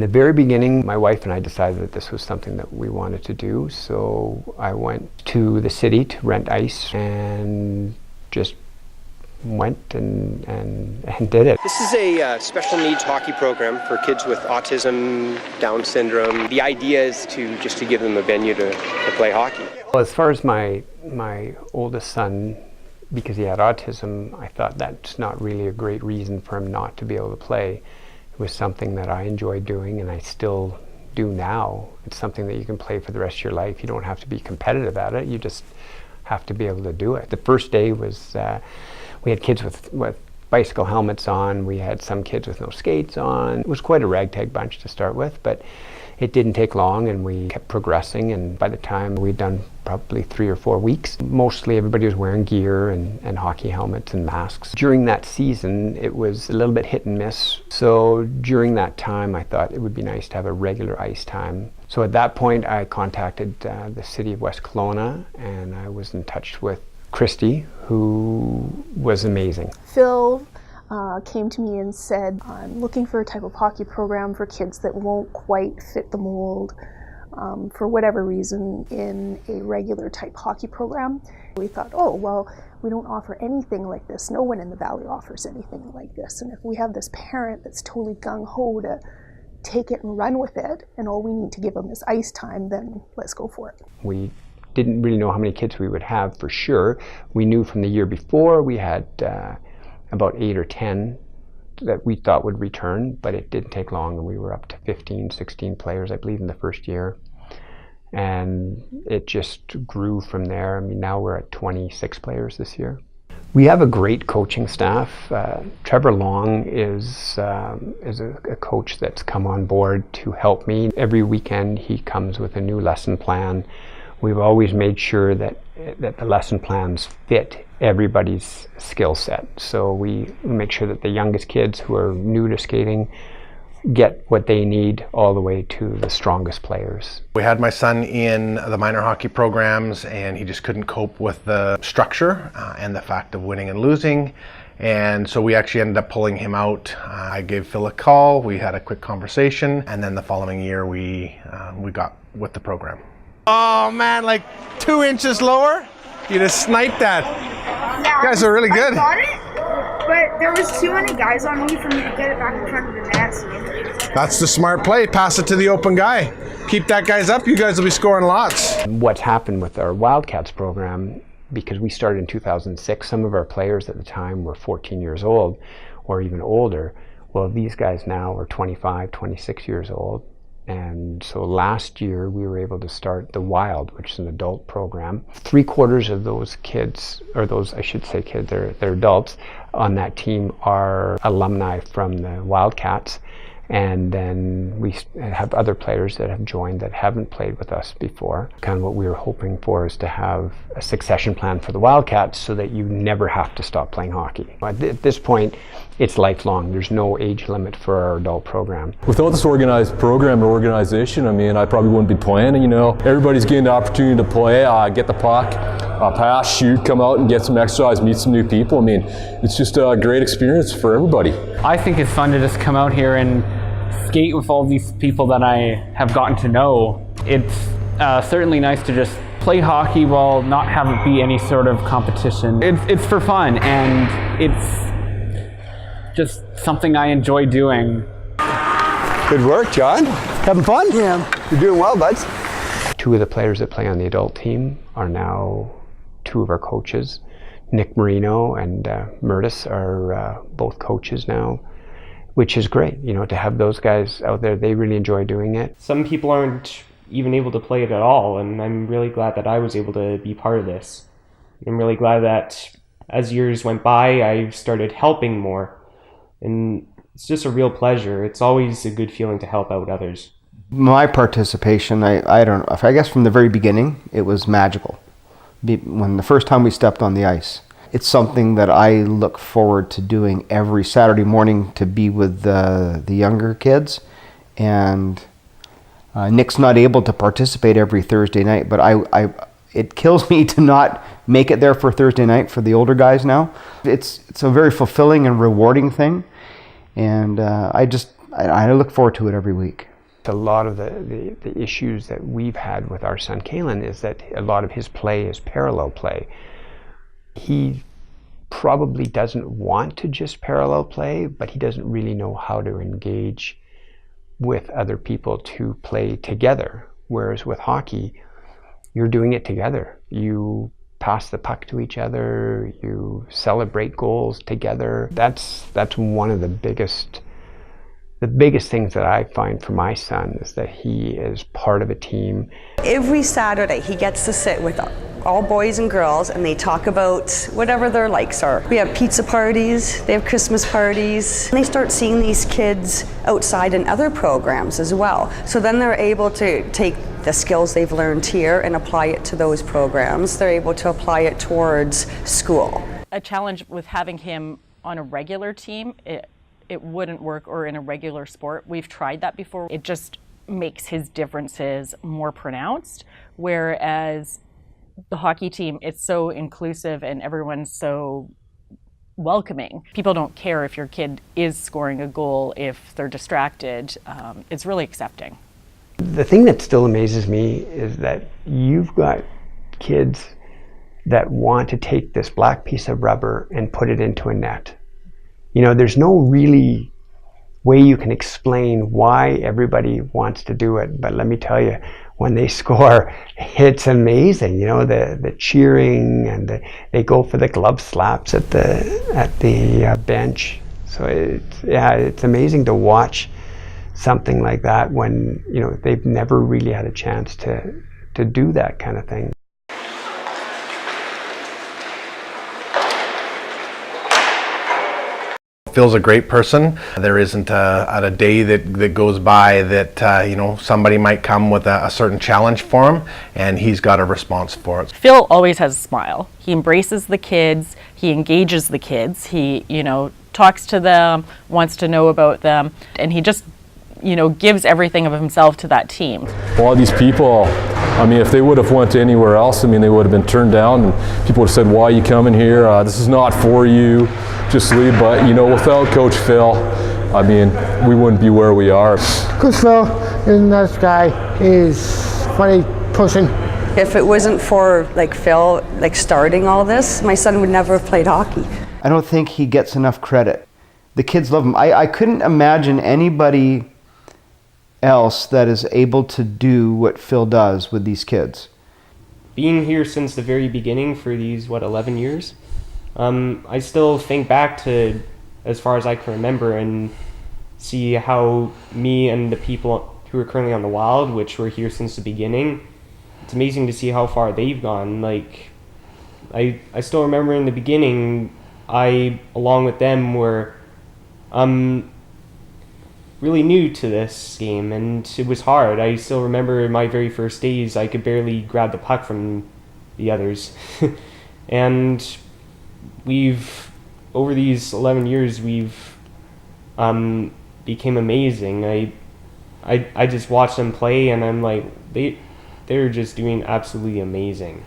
In the very beginning, my wife and I decided that this was something that we wanted to do, so I went to the city to rent ice and just went and did it. This is a special needs hockey program for kids with autism, Down syndrome. The idea is to give them a venue to play hockey. Well, as far as my oldest son, because he had autism, I thought that's not really a great reason for him not to be able to play. It was something that I enjoyed doing, and I still do now. It's something that you can play for the rest of your life. You don't have to be competitive at it. You just have to be able to do it. The first day was, we had kids with bicycle helmets on. We had some kids with no skates on. It was quite a ragtag bunch to start with, but it didn't take long, and we kept progressing, and by the time we'd done probably 3 or 4 weeks, mostly everybody was wearing gear and hockey helmets and masks. During that season, it was a little bit hit and miss, so during that time I thought it would be nice to have a regular ice time. So at that point I contacted the city of West Kelowna, and I was in touch with Christy, who was amazing. Phil came to me and said, I'm looking for a type of hockey program for kids that won't quite fit the mold for whatever reason in a regular type hockey program. We thought, oh, well, we don't offer anything like this. No one in the Valley offers anything like this. And if we have this parent that's totally gung-ho to take it and run with it, and all we need to give them is ice time, then let's go for it. We didn't really know how many kids we would have for sure. We knew from the year before we had about 8 or 10 that we thought would return, but it didn't take long, and we were up to 15, 16 players, I believe, in the first year. And it just grew from there. I mean, now we're at 26 players this year. We have a great coaching staff. Trevor Long is a coach that's come on board to help me. Every weekend he comes with a new lesson plan. We've always made sure that the lesson plans fit everybody's skill set. So we make sure that the youngest kids who are new to skating get what they need all the way to the strongest players. We had my son in the minor hockey programs, and he just couldn't cope with the structure and the fact of winning and losing. And so we actually ended up pulling him out. I gave Phil a call, we had a quick conversation, and then the following year we got with the program. Oh man, like 2 inches lower? You just sniped that. Yeah, you guys are really good. I got it, but there was too many guys on me for me to get it back in front of the net. So. That's the smart play. Pass it to the open guy. Keep that guys up. You guys will be scoring lots. What's happened with our Wildcats program, because we started in 2006, some of our players at the time were 14 years old or even older. Well, these guys now are 25, 26 years old. And so last year we were able to start the Wild, which is an adult program. 3/4 of those kids, or those, I should say kids, they're adults on that team are alumni from the Wildcats. And then we have other players that have joined that haven't played with us before. Kind of what we were hoping for is to have a succession plan for the Wildcats so that you never have to stop playing hockey. At this point, it's lifelong. There's no age limit for our adult program. Without this organized program or organization, I mean, I probably wouldn't be playing. You know, everybody's getting the opportunity to play, get the puck, pass, shoot, come out and get some exercise, meet some new people. I mean, it's just a great experience for everybody. I think it's fun to just come out here and skate with all these people that I have gotten to know. It's certainly nice to just play hockey while not have it be any sort of competition. It's for fun, and it's just something I enjoy doing. Good work, John. Having fun? Yeah. You're doing well, buds. 2 of the players that play on the adult team are now 2 of our coaches. Nick Marino and Murtis are both coaches now, which is great, you know, to have those guys out there. They really enjoy doing it. Some people aren't even able to play it at all, and I'm really glad that I was able to be part of this. I'm really glad that as years went by, I started helping more, and it's just a real pleasure. It's always a good feeling to help out others. My participation, I don't know, I guess from the very beginning, it was magical. When the first time we stepped on the ice. It's something that I look forward to doing every Saturday morning, to be with the younger kids. And Nick's not able to participate every Thursday night, but it kills me to not make it there for Thursday night for the older guys now. It's a very fulfilling and rewarding thing, and I look forward to it every week. A lot of the issues that we've had with our son Kalen is that a lot of his play is parallel play. He probably doesn't want to just parallel play, but he doesn't really know how to engage with other people to play together. Whereas with hockey, you're doing it together. You pass the puck to each other, you celebrate goals together. That's one of the biggest things that I find for my son is that he is part of a team. Every Saturday he gets to sit with all boys and girls and they talk about whatever their likes are. We have pizza parties, they have Christmas parties, and they start seeing these kids outside in other programs as well. So then they're able to take the skills they've learned here and apply it to those programs. They're able to apply it towards school. A challenge with having him on a regular team, it wouldn't work, or in a regular sport. We've tried that before. It just makes his differences more pronounced, whereas the hockey team, it's so inclusive and everyone's so welcoming. People don't care if your kid is scoring a goal, if they're distracted. It's really accepting. The thing that still amazes me is that you've got kids that want to take this black piece of rubber and put it into a net. You know, there's no really way you can explain why everybody wants to do it, but let me tell you, when they score, it's amazing. You know, the cheering, and they go for the glove slaps at the bench. So it's amazing to watch something like that when, you know, they've never really had a chance to do that kind of thing. Phil's a great person. There isn't a day that goes by that you know, somebody might come with a certain challenge for him and he's got a response for it. Phil always has a smile. He embraces the kids, he engages the kids, he, you know, talks to them, wants to know about them, and he just, you know, gives everything of himself to that team. A lot of these people, I mean, if they would have went to anywhere else, I mean, they would have been turned down, and people would have said, why are you coming here? This is not for you, just leave. But, you know, without Coach Phil, I mean, we wouldn't be where we are. Coach Phil is a nice guy. He's a funny person. If it wasn't for like Phil starting all this, my son would never have played hockey. I don't think he gets enough credit. The kids love him. I couldn't imagine anybody else that is able to do what Phil does with these kids. Being here since the very beginning for these, 11 years, I still think back to as far as I can remember and see how me and the people who are currently on the Wild, which were here since the beginning, it's amazing to see how far they've gone. Like, I still remember in the beginning, I, along with them, were really new to this game, and it was hard. I still remember my very first days, I could barely grab the puck from the others. And over these 11 years, we've became amazing. I just watch them play, and I'm like, they're just doing absolutely amazing.